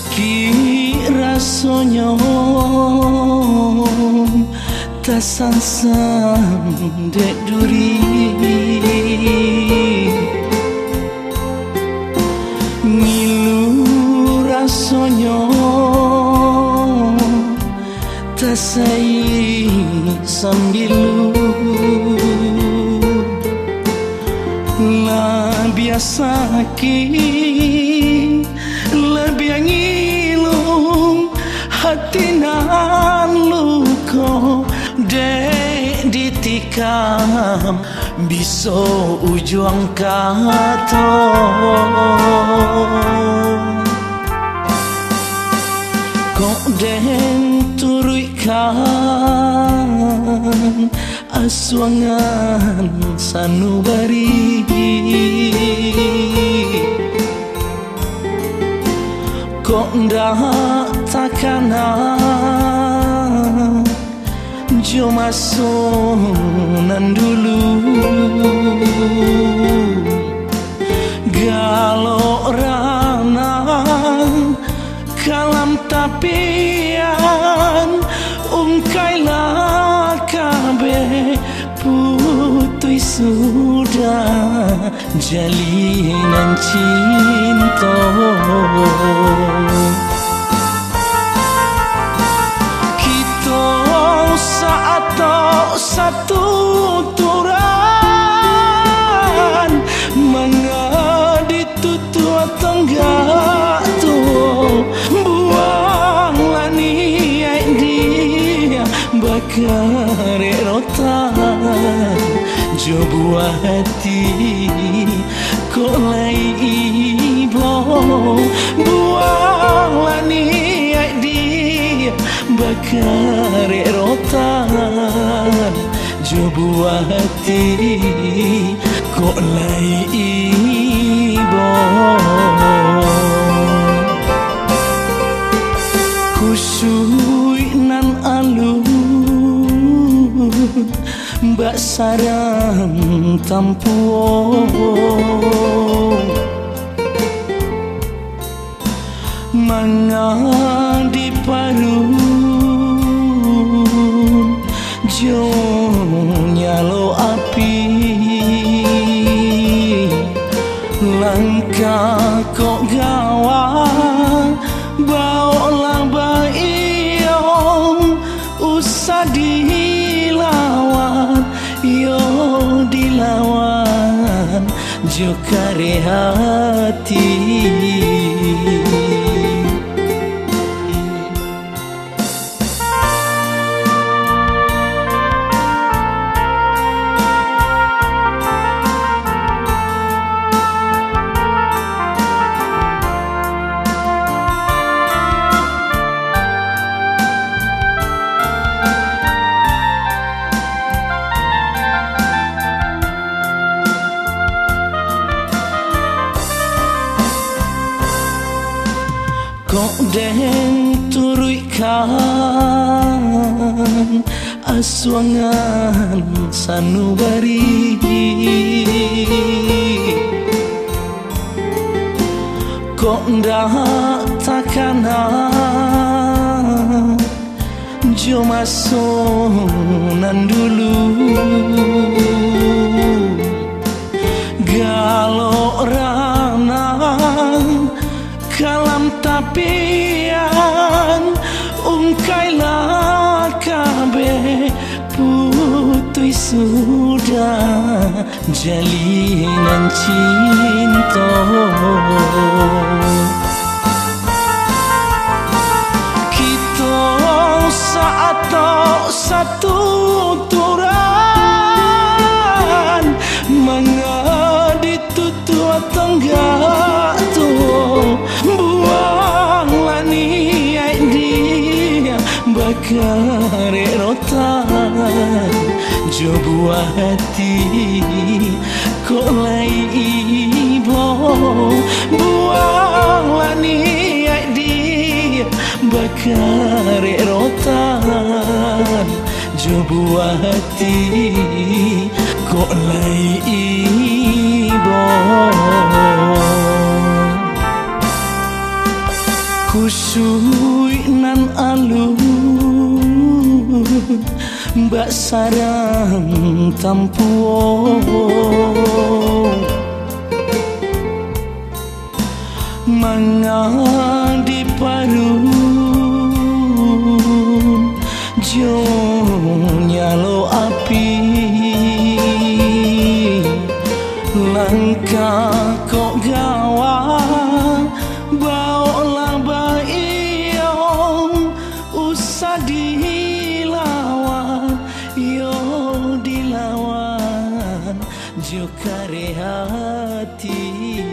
Ki rasanya tak sang-sang dek duri, ngilu rasanya tak sai sambilu, lah biasa ki lebih ngilung hati nan luko dek ditikam bisa ujung kata. Kok den turuikan aswangan sanubari, kok ndak takana jo masunan dulu, galo rana kalam tapian kailah kabe putui sudah jalinan cinta. Kita saat satu turan mengadi tutu tengah tu buanglah niat dia bakar rotan jo buah hati kok lai ibo buanglah niat dia bakar rotan jo buah hati kok lai ibo. Kusui nan alun mbak sarang tampuong mangadi parun jo nyalo api langkah kok gawa baolah bayong usah dilawan yo dilawan jo kare hati. Kok den turuikan aswangan sanubari, kok ndak takana jo masunan dulu, galo rana kalam tapian kailah kabe putui sudah jalinan cinta. Kita saat satu turan mengadi tutu tengah tu buanglah niat dia bakar rotan jo buah hati kok lai ibo buanglah niat dia bakar rotan jo buah hati kok lai ibo. Kusui nan alun mbak sarang tampuo mangan di parun jo nyalo api langkah kok gawa baolah baio usah dilawan yo dilawan jo kare hati